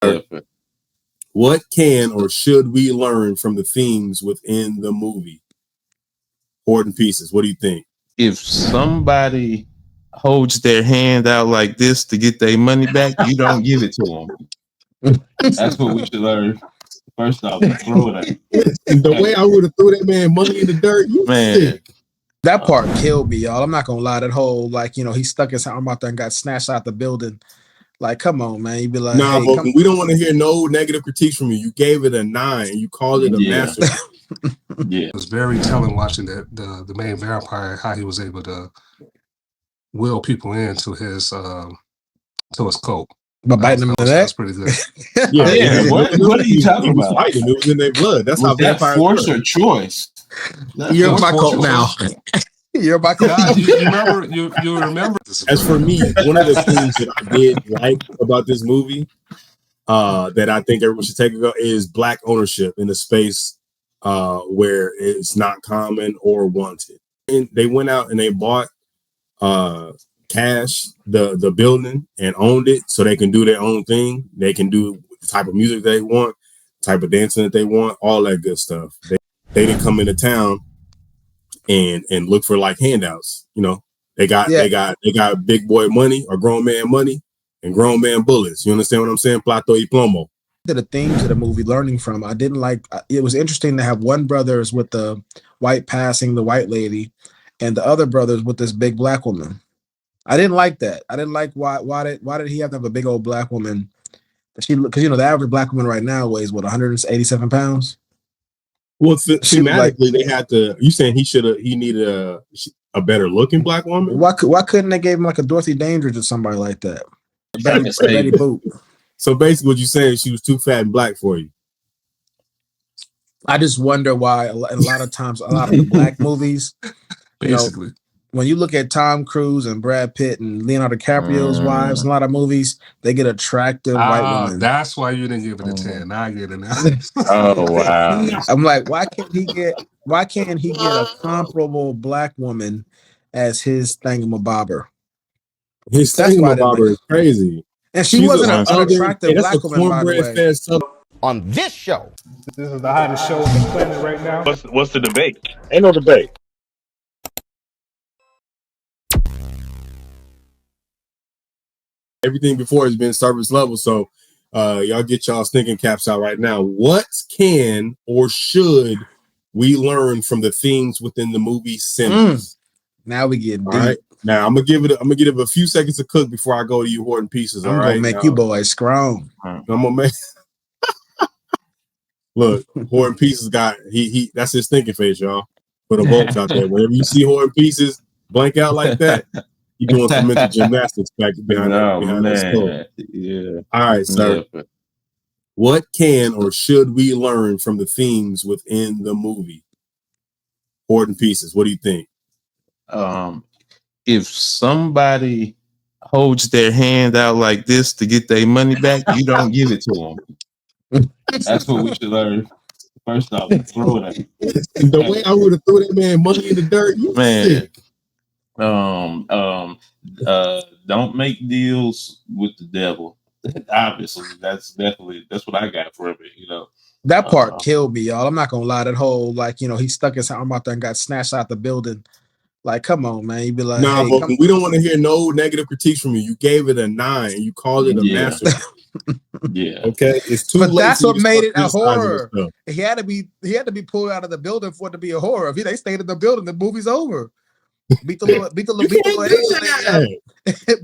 Definitely. What can or should we learn from the themes within the movie? Hoarding Pieces. What do you think? If somebody holds their hand out like this to get their money back, you don't give it to them. That's what we should learn. First off, throw it at the way I would have threw that man money in the dirt, you man. sick. That part killed me, y'all. I'm not gonna lie. That whole he stuck his arm out there and got snatched out the building. Like, come on, man. You'd be like, nah, hey, Vulcan, we don't want to hear no negative critiques from you. You gave it a 9. You called it a masterpiece. Yeah, it was very telling watching the main vampire, how he was able to will people into his cult. But biting them in the neck? That's pretty good. Yeah. What are you talking about? Fighting. It was in their blood. That's how vampires force or choice. You're my cult now. You're my cult. You remember. As for me, one of the things that I did like about this movie, that I think everyone should take a go, is Black ownership in a space where it's not common or wanted. And they went out and they bought cash the building and owned it, so they can do their own thing. They can do the type of music they want, type of dancing that they want, all that good stuff. They didn't come into town and look for like handouts. You know, they got big boy money or grown man money and grown man bullets. You understand what I'm saying? Plato y plomo. The themes of the movie, learning from, I didn't like. It was interesting to have one brother's with the white passing the white lady, and the other brothers with this big black woman. I didn't like that. I didn't like why did he have to have a big old black woman? Because the average black woman right now weighs 187 pounds. Well, thematically, they had to. You saying he needed a better looking black woman? Why couldn't they give him like a Dorothy Dandridge or somebody like that? Betty Boop. So basically, what you're saying is she was too fat and black for you. I just wonder why a lot of times, a lot of the black movies, basically, when you look at Tom Cruise and Brad Pitt and Leonardo DiCaprio's wives in a lot of movies, they get attractive white women. That's why you didn't give it a 10. Now I get it now. Oh wow! I'm like, why can't he get a comparable black woman as his thingamabobber? His thingamabobber is crazy. And she wasn't an unattractive black woman, by the way. On this show. This is the hottest show on the planet right now. What's the debate? Ain't no debate. Everything before has been service level, so y'all get y'all thinking caps out right now. What can or should we learn from the themes within the movie Sinners? Now we get deep. All right. Now I'm gonna give it a few seconds to cook before I go to you Hoarding Pieces. I'm gonna make you boys strong. I'm gonna make. Look, Hoarding Pieces got he that's his thinking face, y'all. For the folks out there, whenever you see Hoarding Pieces blank out like that, you doing some mental gymnastics back behind that skull. Yeah. All right, sir. Yeah. What can or should we learn from the themes within the movie? Hoarding Pieces. What do you think? If somebody holds their hand out like this to get their money back, you don't give it to them. That's what we should learn. First off, throw it at the way I would have threw that man money in the dirt, you man. Sick. Don't make deals with the devil. Obviously, that's what I got from it. You know, that part killed me, y'all. I'm not gonna lie. That whole he stuck his arm out there and got snatched out the building. Like, come on, man. You'd be like, nah, hey, Vulcan, we don't want to hear no negative critiques from you. You gave it a 9. You called it a masterpiece. Yeah. Okay. It's too but late. That's what made it a horror. He had to be pulled out of the building for it to be a horror. If they stayed in the building, the movie's over. Beat the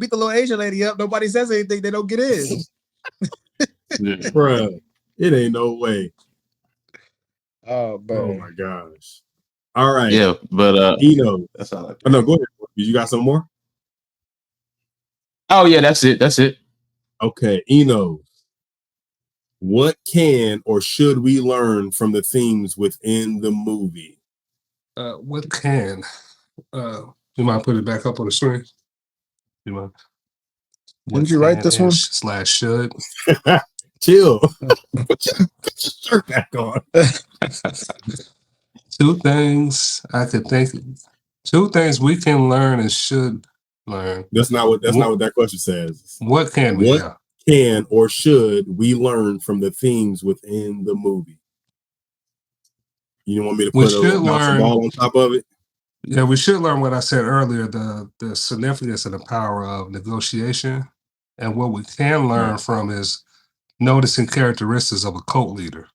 little Asian lady up. Nobody says anything. They don't get in. Bruh, it ain't no way. Oh, bro. Oh my gosh. All right. Yeah, but that's all. No, go ahead. You got some more? Oh yeah, that's it. Okay, Eno. What can or should we learn from the themes within the movie? What can? You might put it back up on the screen. You mind? Didn't you write this one? / should. Chill. Put your shirt back on. 2 things I could think of. 2 things we can learn and should learn. That's not what that question says. What can we? What can or should we learn from the themes within the movie? You want me to put a mouse and ball on top of it? Yeah, we should learn what I said earlier, the significance and the power of negotiation. And what we can learn from is noticing characteristics of a cult leader.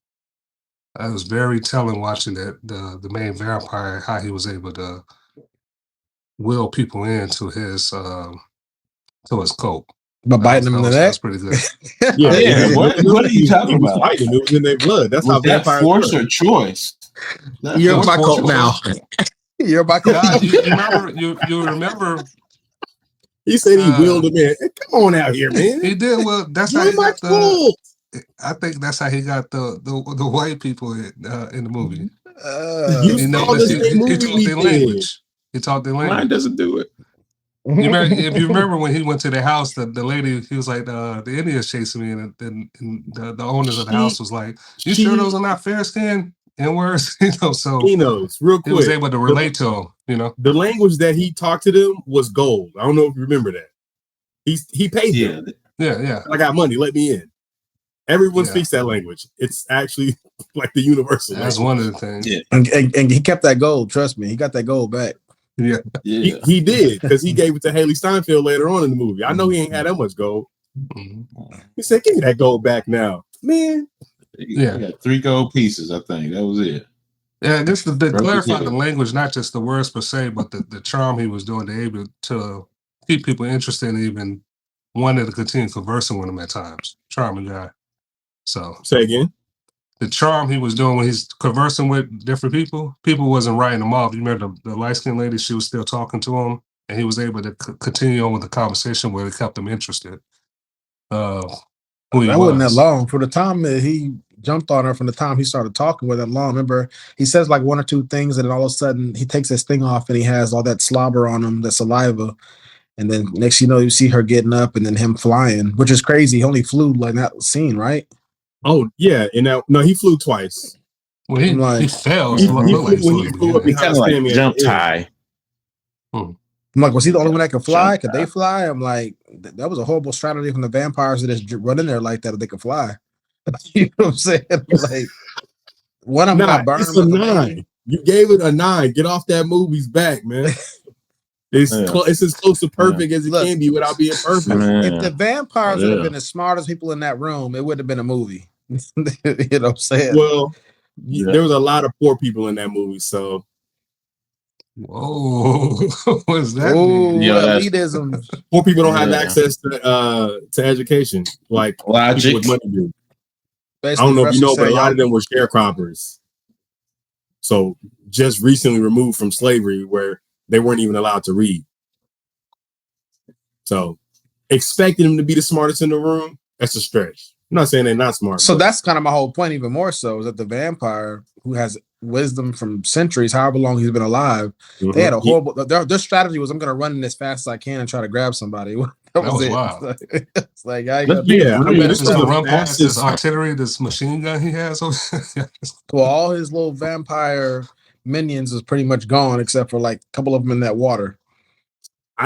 I was very telling watching that the main vampire, how he was able to will people into his cult. But biting them in the neck. That's pretty good. Yeah, what are you talking about? Fighting. It was in their blood. That's Was how that vampires force work. or choice? You're my cult now. You're my cult. God, you remember? He said he willed him in. Hey, come on out here, man. He did. Well, that's how he got the. I think that's how he got the white people in the movie. You saw the same movie he taught their language. He taught their language. Mine doesn't do it. If you remember when he went to their house, the lady, he was like, the Indians chasing me, and the owners of the house was like, "You sure those are not fair skin and words?" So he knows real quick. He was able to relate to them. The language that he talked to them was gold. I don't know if you remember that. He paid them. Yeah. I got money. Let me in. Everyone speaks that language. It's actually like the universal. That's one of the things. Yeah, and he kept that gold. Trust me, he got that gold back. Yeah. He did, because he gave it to Haley Steinfeld later on in the movie. I know he ain't had that much gold. He said, "Give me that gold back now, man." Yeah, got 3 gold pieces. I think that was it. Yeah, I guess to clarify the language, not just the words per se, but the charm he was doing, to able to keep people interested and even wanted to continue conversing with him at times. Charming guy. So say again. The charm he was doing when he's conversing with different people wasn't writing them off. You remember the light-skinned lady, she was still talking to him, and he was able to continue on with the conversation where it kept them interested. That wasn't that long. For the time that he jumped on her, from the time he started talking with that long, remember, he says like 1 or 2 things, and then all of a sudden he takes his thing off and he has all that slobber on him, the saliva. And then next you know, you see her getting up and then him flying, which is crazy. He only flew like that scene, right? Oh yeah, and no, he flew twice. Well, he fell. He flew up behind like jump tie. I'm like, was he the only one that could fly? Could they fly? I'm like, that was a horrible strategy from the vampires to just run in there like that if they could fly. You know what I'm saying? Like, one of them got burned. It's a 9. You gave it a 9. Get off that movie's back, man. It's as close to perfect as it can be without being perfect. If the vampires would have been the smartest people in that room, it would have been a movie. You know what I'm saying? Well, there was a lot of poor people in that movie, so. Whoa, what's that? Elitism. Poor people don't have access to education like logic with money do. I don't know if you know, but a lot of them were sharecroppers. So just recently removed from slavery, where they weren't even allowed to read. So expecting them to be the smartest in the room, that's a stretch. I'm not saying they're not smart. So that's kind of my whole point, even more so, is that the vampire, who has wisdom from centuries, however long he's been alive, they had a horrible. Their strategy was, I'm going to run in as fast as I can and try to grab somebody. That was it. Wild. It's like, I mean, this is the run past this artillery, this machine gun he has. Well, all his little vampire minions is pretty much gone, except for like a couple of them in that water.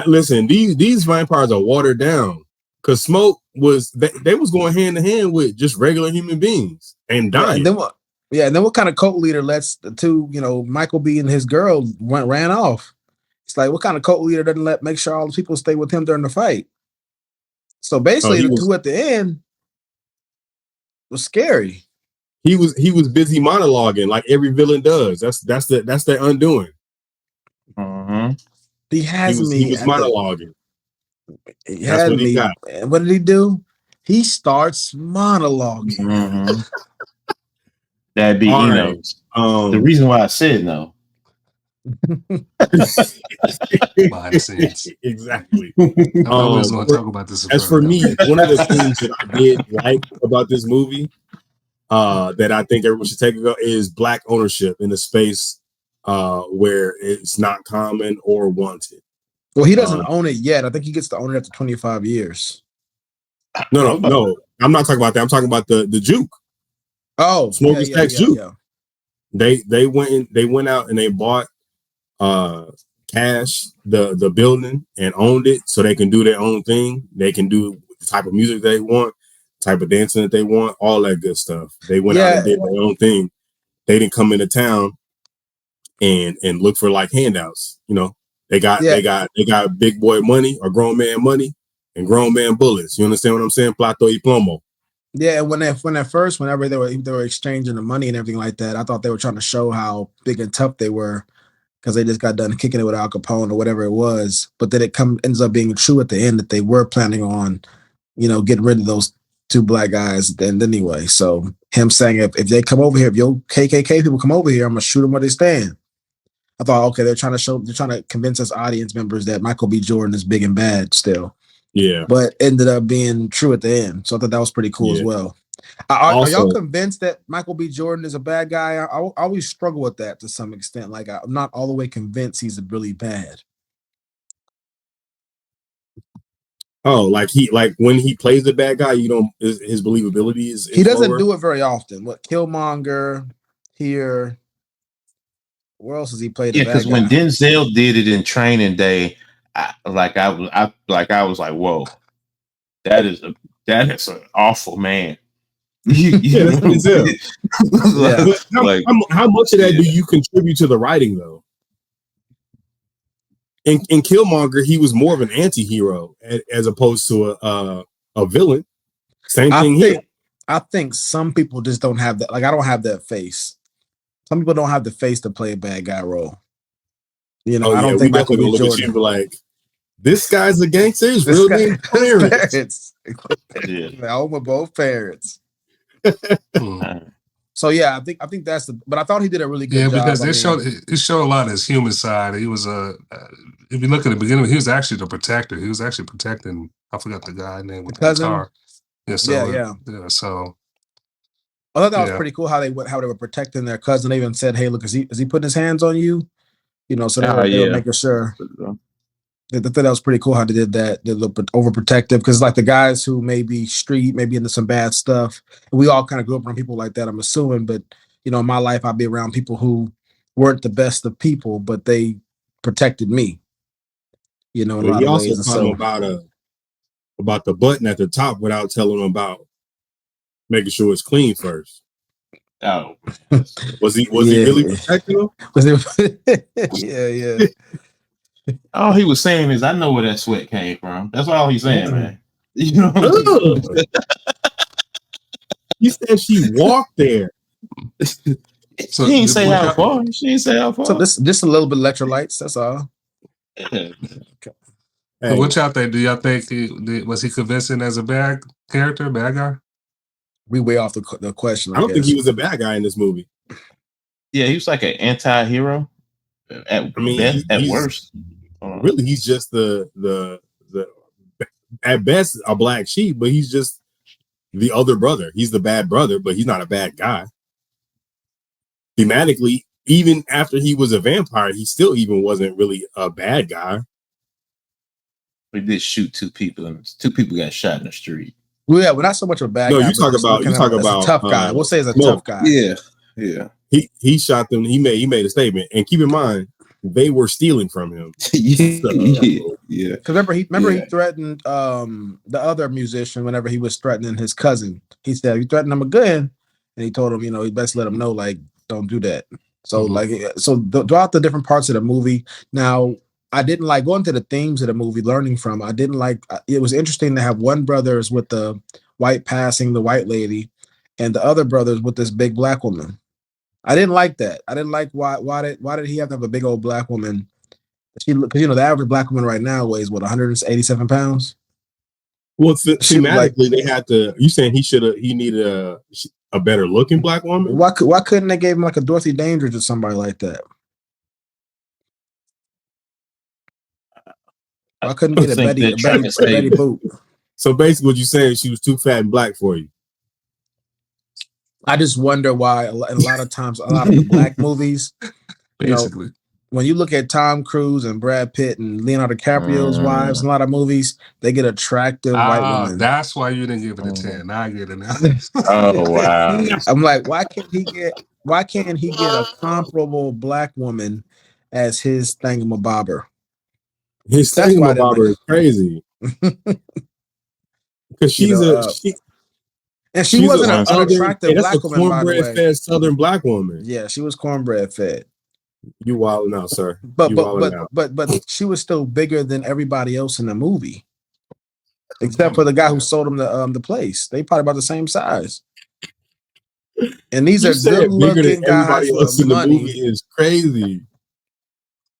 Listen, these vampires are watered down, because Smoke was they was going hand in hand with just regular human beings and dying. And then what kind of cult leader lets the two, Michael B and his girl ran off? It's like, what kind of cult leader doesn't make sure all the people stay with him during the fight? So basically, the two at the end was scary. He was busy monologuing like every villain does. That's their undoing. He has me. He was monologuing. He had me. Got. And what did he do? He starts monologuing. That'd be the reason why I said no. Behind the scenes. Exactly. I always want to talk about this. As for me, one of the things that I did like about this movie, that I think everyone should take a go, is Black ownership in a space where it's not common or wanted. Well, he doesn't own it yet. I think he gets to own it after 25 years. No. I'm not talking about that. I'm talking about the juke. Oh, Smokers Tax juke. Yeah. They went out and they bought cash the building and owned it, so they can do their own thing. They can do the type of music they want. type of dancing that they want, all that good stuff. They went out and did their own thing. They didn't come into town and look for like handouts. You know, they got big boy money or grown man money and grown man bullets. You understand what I'm saying? Plato y plomo. Yeah, whenever they were exchanging the money and everything like that, I thought they were trying to show how big and tough they were because they just got done kicking it with Al Capone or whatever it was. But then ends up being true at the end that they were planning on, getting rid of those two black guys. Then anyway, so him saying if they come over here, if your KKK people come over here, I'm gonna shoot them where they stand. I thought, okay, they're trying to convince us audience members that Michael B. Jordan is big and bad still. Yeah, but ended up being true at the end. So I thought that was pretty cool as well. Are y'all convinced that Michael B. Jordan is a bad guy? I always struggle with that to some extent. Like I'm not all the way convinced he's really bad. Oh, like when he plays the bad guy, his believability is he doesn't lower. Do it very often. What Killmonger here? Where else has he played? Yeah, because when Denzel did it in Training Day, I was like, whoa, that is an awful man. That's Denzel. How much of that do you contribute to the writing though? In Killmonger, he was more of an anti-hero as opposed to a villain. Same thing here. I think some people just don't have that. Like I don't have that face. Some people don't have the face to play a bad guy role. I don't think Michael B. Jordan. Like this guy's a gangster. His real name parents. I own with both parents. So yeah, I think that's but I thought he did a really good job. Because it showed a lot of his human side. He was if you look at the beginning, he was actually the protector. He was actually protecting. I forgot the guy name with the guitar. Yeah. So I thought that was pretty cool how they were protecting their cousin. They even said, "Hey, look, is he putting his hands on you?" So they were making sure. I thought that was pretty cool how they did that. They look overprotective because like the guys who may be street, maybe into some bad stuff. We all kind of grew up around people like that, I'm assuming. But in my life, I'd be around people who weren't the best of people, but they protected me. In a lot of ways. He also taught about the button at the top without telling them about making sure it's clean first. Oh, was he really protecting him? Yeah. All he was saying is, I know where that sweat came from. That's all he's saying, man. You said she walked there. So she didn't say how far. She didn't say how far. So this just a little bit of electrolytes. That's all. Okay. Hey. So what y'all think? Do y'all think was he convincing as a bad guy? We way off the question. I don't think he was a bad guy in this movie. Yeah, he was like an anti-hero. At worst. Really, he's just the at best a black sheep, but he's just the other brother. He's the bad brother, but he's not a bad guy. Thematically, even after he was a vampire, he still even wasn't really a bad guy. He did shoot two people, and two people got shot in the street. Well, yeah, we're not so much a bad guy. No, you talk about a tough guy. We'll say he's a tough guy. Yeah. He shot them. He made a statement, and keep in mind they were stealing from him. Yeah. Because remember he threatened the other musician whenever he was threatening his cousin. He said, "You threatened him again," and he told him, he best let him know, like, don't do that. So throughout the different parts of the movie. Now, I didn't like going to the themes of the movie, learning from. I didn't like. It was interesting to have one brother is with the white passing the white lady, and the other brothers with this big black woman. I didn't like that. I didn't like why did he have to have a big old black woman? Because the average black woman right now weighs 187 pounds. Well, thematically, they had to. You saying he needed a better looking black woman? Why couldn't they give him like a Dorothy Dandridge or somebody like that? Why couldn't get a Betty Boop? So basically, what you're saying, she was too fat and black for you. I just wonder why. A lot of times, a lot of the black movies, basically, when you look at Tom Cruise and Brad Pitt and Leonardo DiCaprio's wives, in a lot of movies, they get attractive white women. That's why you didn't give it a 10. I get it now. Oh wow! I'm like, why can't he get a comparable black woman as his thingamabobber? His thingamabobber is crazy. Because And she She's wasn't an Southern, unattractive that's black a woman, by the cornbread way. fed Southern black woman. Yeah, she was cornbread fed. You wilding out, sir. But you wilding out. but she was still bigger than everybody else in the movie, except for the guy who sold him the place. They probably about the same size. And these You are said good bigger looking than everybody guys else with in the money. movie is crazy.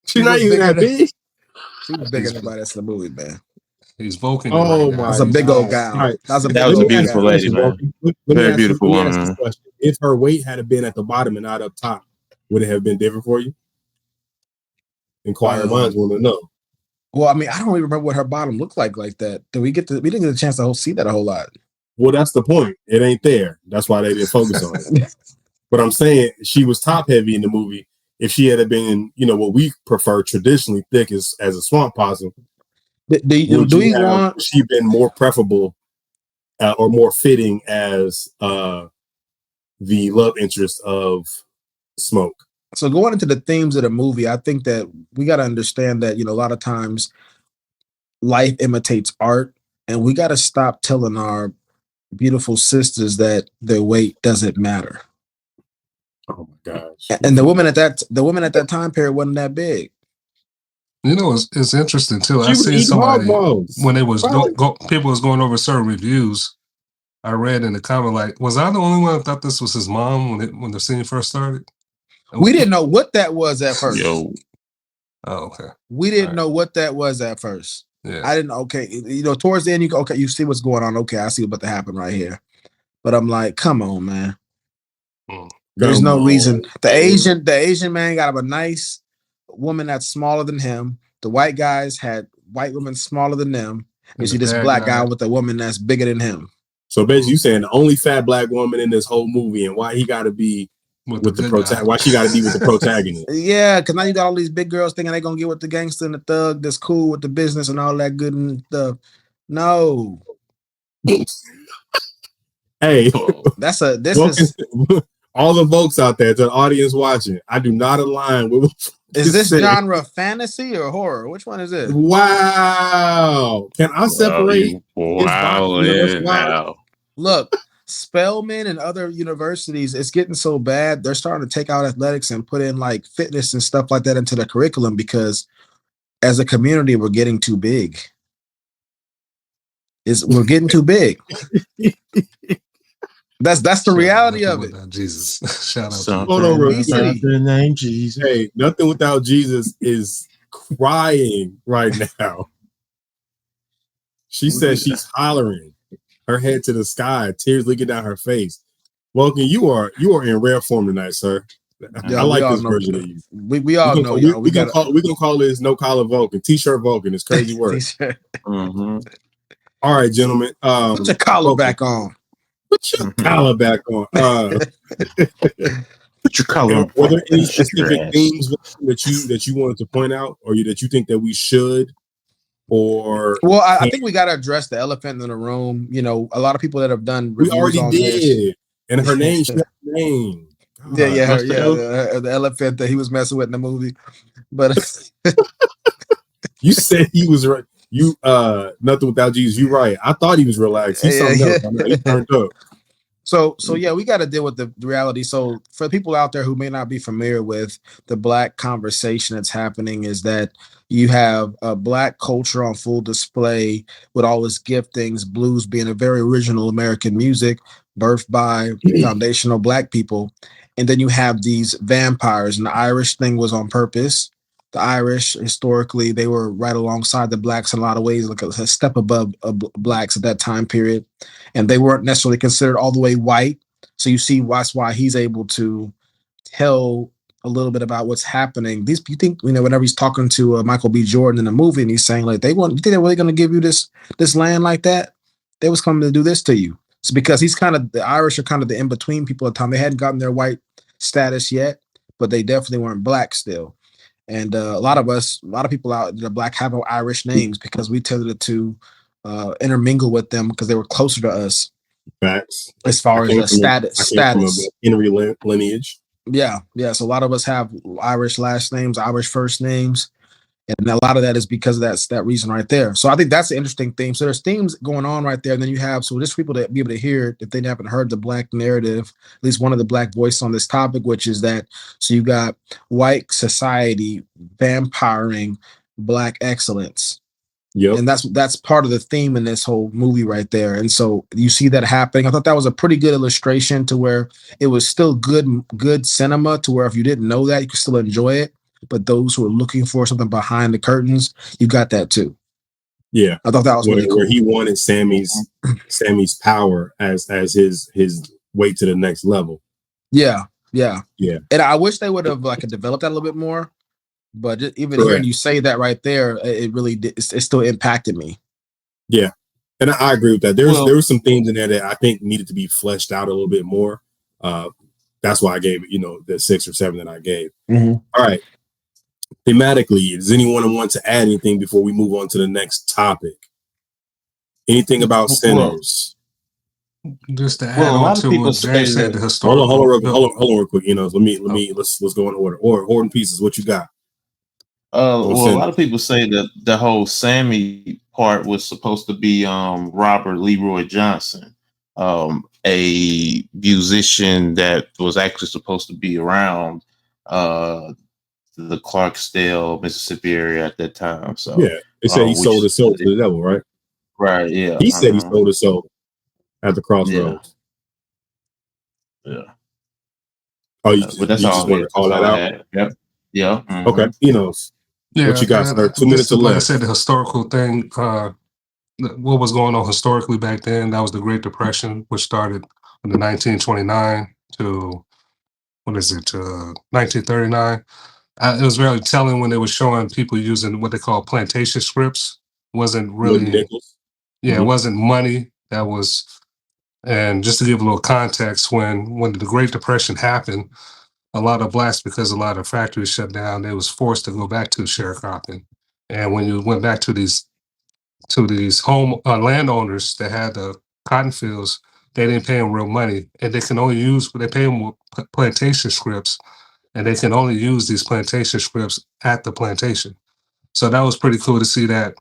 She She's not was even bigger that than- big. She was bigger than everybody else in the movie, man. He's Vulcan Oh right now. my That's a big old God. gal. All right. That was a That big was a old beautiful gal. lady, man. Walker. Very beautiful Let me ask woman. this question. If her weight had been at the bottom and not up top, would it have been different for you? Inquiring minds want to know. Well, I mean, I don't even remember what her bottom looked like that. We didn't get a chance to see that a whole lot. Well, that's the point. It ain't there. That's why they didn't focus on it. But I'm saying she was top heavy in the movie. If she had been, what we prefer traditionally thick as a swamp possum, Do you want she been more preferable or more fitting as the love interest of Smoke? So going into the themes of the movie, I think that we got to understand that, a lot of times life imitates art, and we got to stop telling our beautiful sisters that their weight doesn't matter. Oh my gosh. And the woman at that time period wasn't that big. It's interesting too. She I was seen eating somebody hog when they was Right. people was going over certain reviews. I read in the comment like, was I the only one that thought this was his mom when the scene first started? We didn't know what that was at first. Yo, Oh, okay. We didn't know what that was at first. Yeah. I didn't. Okay, towards the end, you see what's going on. Okay, I see what's about to happen right here. But I'm like, come on, man. There's no reason. The Asian man got a nice woman that's smaller than him. The white guys had white women smaller than them. You see this black guy with a woman that's bigger than him. So basically, you saying the only fat black woman in this whole movie, and why he got to be with the protagonist? Why she got to be with the protagonist? Yeah, because now you got all these big girls thinking they're gonna get with the gangster and the thug that's cool with the business and all that good and stuff. No. Hey, this is all the folks out there, to the audience watching. I do not align with. Is this genre fantasy or horror? Which one is this? Wow! Can I separate? now. Look, Spelman and other universities, it's getting so bad. They're starting to take out athletics and put in like fitness and stuff like that into the curriculum because, as a community, we're getting too big. We're getting too big. That's the reality of it. Jesus. Shout out Something to about the name Jesus. Hey, nothing without Jesus is crying right now. She says she's hollering, her head to the sky, tears leaking down her face. Vulcan, you are in rare form tonight, sir. I like this version of you. We all know. We gonna call this No Collar Vulcan, T-shirt Vulcan. It's crazy work. Mm-hmm. All right, gentlemen. Put your collar back on. Put your collar back on. Put your collar on. Were there any specific themes that you wanted to point out, or that you think that we should? Or I think we got to address the elephant in the room. A lot of people that have done we already did, this. And her name, she has a name. God, the elephant that he was messing with in the movie. But you said he was right. You nothing without Jesus. You right. I thought he was relaxed. He's something else. I mean, he turned up. So yeah, we got to deal with the reality. So for people out there who may not be familiar with the black conversation that's happening, is that you have a black culture on full display with all its giftings, blues being a very original American music birthed by foundational black people. And then you have these vampires, and the Irish thing was on purpose. The Irish, historically, they were right alongside the blacks in a lot of ways, like a step above blacks at that time period. And they weren't necessarily considered all the way white. So you see that's why he's able to tell a little bit about what's happening. You think, whenever he's talking to Michael B. Jordan in the movie, and he's saying, like, you think they're really going to give you this land like that? They was coming to do this to you. It's because the Irish are kind of the in-between people at the time. They hadn't gotten their white status yet, but they definitely weren't black still. And a lot of people out there black have Irish names because we tended to intermingle with them because they were closer to us. Facts. As far as status. Henry lineage. Yeah. So a lot of us have Irish last names, Irish first names. And a lot of that is because of that reason right there. So I think that's an interesting theme. So there's themes going on right there. And then you have, so just for people to be able to hear it, if they haven't heard the Black narrative, at least one of the Black voices on this topic, which is that, so you got white society vampiring Black excellence. Yep. And that's part of the theme in this whole movie right there. And so you see that happening. I thought that was a pretty good illustration to where it was still good cinema, to where if you didn't know that, you could still enjoy it. But those who are looking for something behind the curtains, you got that too. Yeah. I thought that was really cool. Where he wanted Sammy's power as his way to the next level. Yeah. And I wish they would have developed that a little bit more. But even hearing you say that right there, it really it still impacted me. Yeah, and I agree with that. There were some themes in there that I think needed to be fleshed out a little bit more. That's why I gave it, the 6 or 7 that I gave. Mm-hmm. All right. Thematically, does anyone want to add anything before we move on to the next topic? Anything about sinners? Just to add on to what James said, the historical. Hold on, real quick. Let's go in order. Or in pieces. What you got? A lot of people say that the whole Sammy part was supposed to be Robert Leroy Johnson, a musician that was actually supposed to be around the Clarksdale, Mississippi area at that time. So yeah, they said he sold his soul to the devil, right? Right. Yeah. He said he sold his soul at the crossroads. Yeah. Oh, but that's you all. Just want to call that out? Yep. Yeah. Mm-hmm. Okay. He knows. Yeah, what you got, sir? 2 minutes or less. Like I said, the historical thing, what was going on historically back then, that was the Great Depression, which started in the 1929 to, 1939. It was very telling when they were showing people using what they call plantation scripts. Wasn't really, it wasn't money. That was, and just to give a little context, when the Great Depression happened, a lot of Blacks, because a lot of factories shut down, they was forced to go back to sharecropping. And when you went back to these home landowners that had the cotton fields, they didn't pay them real money, and they pay them with plantation scripts, and they can only use these plantation scripts at the plantation. So that was pretty cool to see that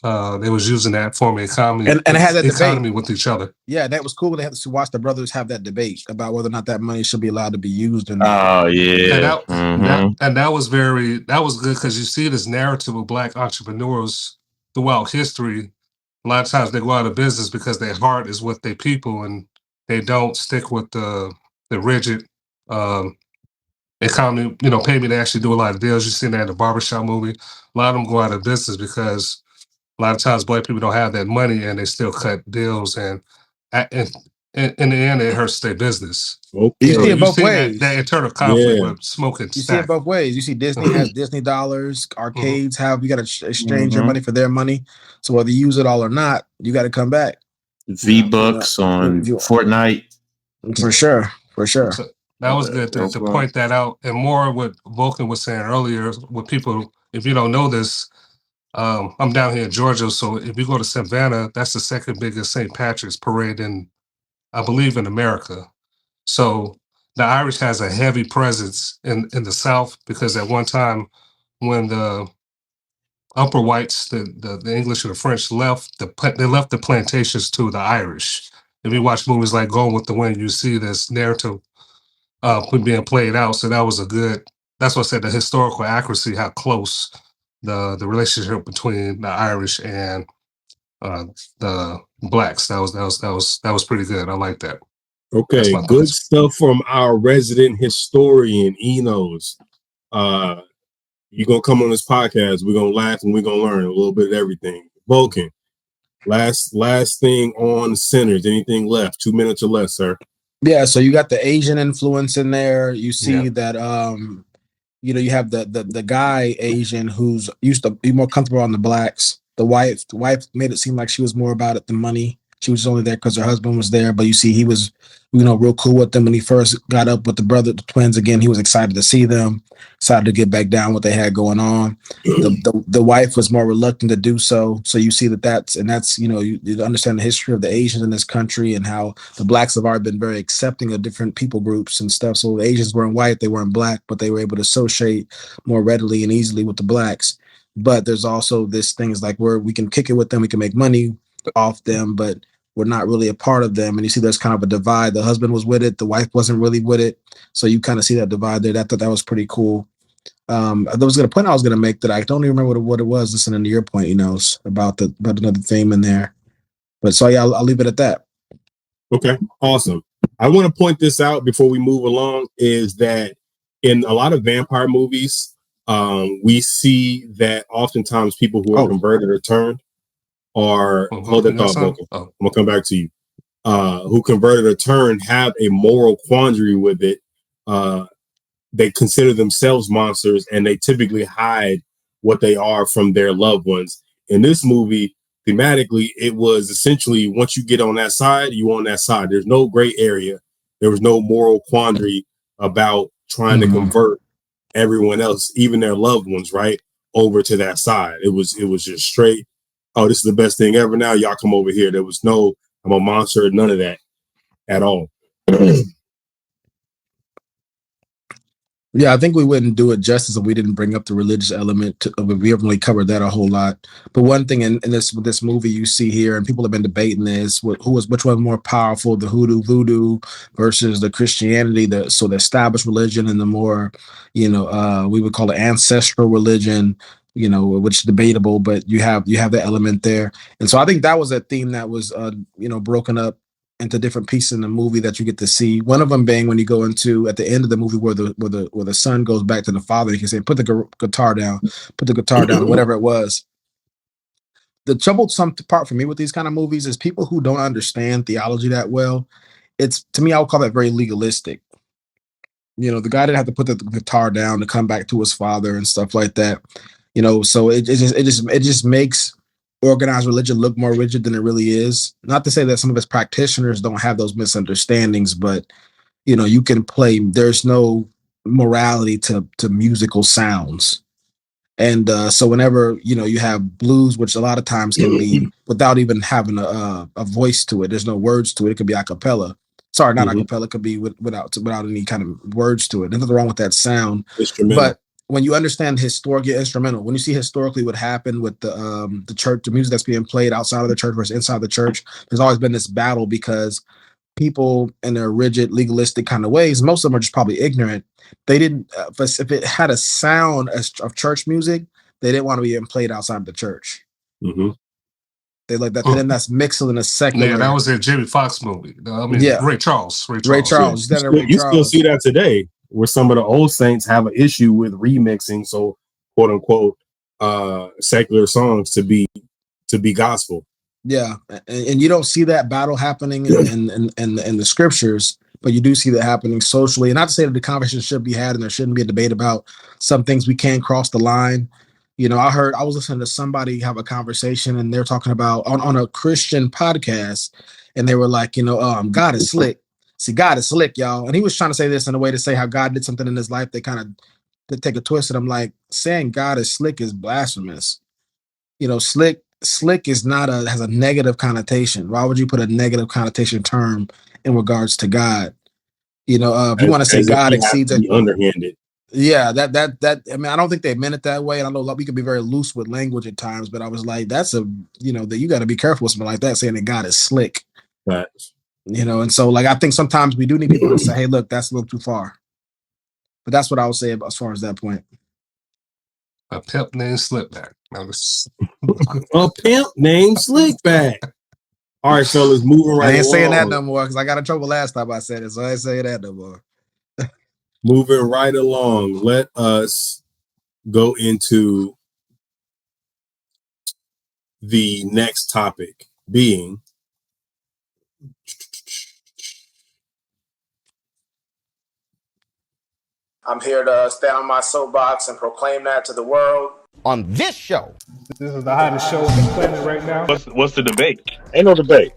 they was using that form of economy and it had that economy debate with each other. Yeah, that was cool. They had to watch the brothers have that debate about whether or not that money should be allowed to be used or not. Oh yeah, that was good, because you see this narrative of Black entrepreneurs throughout history. A lot of times they go out of business because their heart is with their people, and they don't stick with the rigid economy. Pay me to actually do a lot of deals. You see that in the barbershop movie. A lot of them go out of business because a lot of times Black people don't have that money, and they still cut deals, and in the end, it hurts their business. Okay. You see it both ways. That internal conflict with smoking. You see it both ways. You see Disney has Disney dollars. Arcades have, you got to exchange your money for their money. So whether you use it all or not, you got to come back. V-Bucks on Fortnite. For sure. So that was good to point that out. And more what Vulcan was saying earlier, with people, if you don't know this, I'm down here in Georgia, so if you go to Savannah, that's the second biggest St. Patrick's parade I believe in America. So the Irish has a heavy presence in the South, because at one time when the upper whites, the English and the French left, they left the plantations to the Irish. If you watch movies like Gone with the Wind, you see this narrative being played out. So that was that's what I said, the historical accuracy, how close the relationship between the Irish and the Blacks. That was pretty good. I like that. Okay, good stuff from our resident historian, Enos. You're gonna come on this podcast. We're gonna laugh and we're gonna learn a little bit of everything. Vulcan, last thing on sinners. Anything left? 2 minutes or less, sir. Yeah, so you got the Asian influence in there. You see that you have the guy Asian who's used to be more comfortable on the Blacks. The wife made it seem like she was more about it than money. She was only there because her husband was there, but you see he was, real cool with them when he first got up with the twins again. He was excited to see them, excited to get back down what they had going on. The wife was more reluctant to do so. So you see that's you understand the history of the Asians in this country and how the Blacks have already been very accepting of different people groups and stuff. So the Asians weren't white, they weren't Black, but they were able to associate more readily and easily with the Blacks. but there's also this things like where we can kick it with them, we can make money off them, but we're not really a part of them. And you see there's kind of a divide. The husband was with it, the wife wasn't really with it. So you kind of see that divide there. That was pretty cool. There was a point I was gonna make that I don't even remember what it was, listening to your point, about another theme in there. But so yeah, I'll leave it at that. Okay, awesome. I want to point this out before we move along, is that in a lot of vampire movies, we see that oftentimes people who are converted or turned are hold that thought, Vulcan. I'm gonna come back to you. Who converted or turned have a moral quandary with it. They consider themselves monsters, and they typically hide what they are from their loved ones. In this movie, thematically, it was essentially once you get on that side, you on that side. There's no gray area. There was no moral quandary about trying to convert everyone else, even their loved ones, right, over to that side. It was just straight, oh, this is the best thing ever now. Y'all come over here. There was no, I'm a monster, none of that at all. Yeah, I think we wouldn't do it justice if we didn't bring up the religious element. We haven't really covered that a whole lot. But one thing in this movie you see here, and people have been debating this, which one more powerful, the voodoo versus the Christianity, the established religion, and the more, we would call it ancestral religion, which is debatable, but you have the element there. And so I think that was a theme that was, broken up into different pieces in the movie that you get to see. One of them being when you go into at the end of the movie where the son goes back to the father, he can say, "Put the guitar down, whatever it was." The troublesome part for me with these kind of movies is people who don't understand theology that well. It's, to me, I would call that very legalistic. The guy didn't have to put the guitar down to come back to his father and stuff like that. So it just makes organized religion look more rigid than it really is. Not to say that some of its practitioners don't have those misunderstandings, but you can play. There's no morality to musical sounds, and so whenever you have blues, which a lot of times can be without even having a voice to it. There's no words to it. It could be a cappella. Sorry, not a cappella. It could be without any kind of words to it. There's nothing wrong with that sound, but when you understand historical instrumental, when you see historically what happened with the church, the music that's being played outside of the church versus inside the church, there's always been this battle because people in their rigid, legalistic kind of ways, most of them are just probably ignorant. They didn't, if it had a sound of church music, they didn't want to be played outside of the church. They like that. Then that's mixed in a secular. Yeah, that was a Jimmy Fox movie. Ray Charles. You still see that today, where some of the old saints have an issue with remixing, so quote unquote, secular songs to be gospel. Yeah, and you don't see that battle happening in the scriptures, but you do see that happening socially. And not to say that the conversation should be had and there shouldn't be a debate about some things we can cross the line. I was listening to somebody have a conversation, and they're talking about on a Christian podcast, and they were like, God is slick. See, God is slick, y'all. And he was trying to say this in a way to say how God did something in his life. They kind of did take a twist, and I'm like, saying God is slick is blasphemous. Slick is has a negative connotation. Why would you put a negative connotation term in regards to God? If you want to say God exceeds it, underhanded. Yeah, that I mean, I don't think they meant it that way. And I know we can be very loose with language at times, but I was like, that you got to be careful with something like that, saying that God is slick. Right. And so like I think sometimes we do need people to say, hey, look, that's a little too far. But that's what I would say as far as that point. A pimp named Slickback. A pimp named Slickback. All right, fellas, moving right along. I ain't saying that no more because I got in trouble last time I said it, so I ain't saying that no more. Moving right along, let us go into the next topic, being I'm here to stand on my soapbox and proclaim that to the world. On this show. This is the hottest show on the planet right now. What's the debate? Ain't no debate.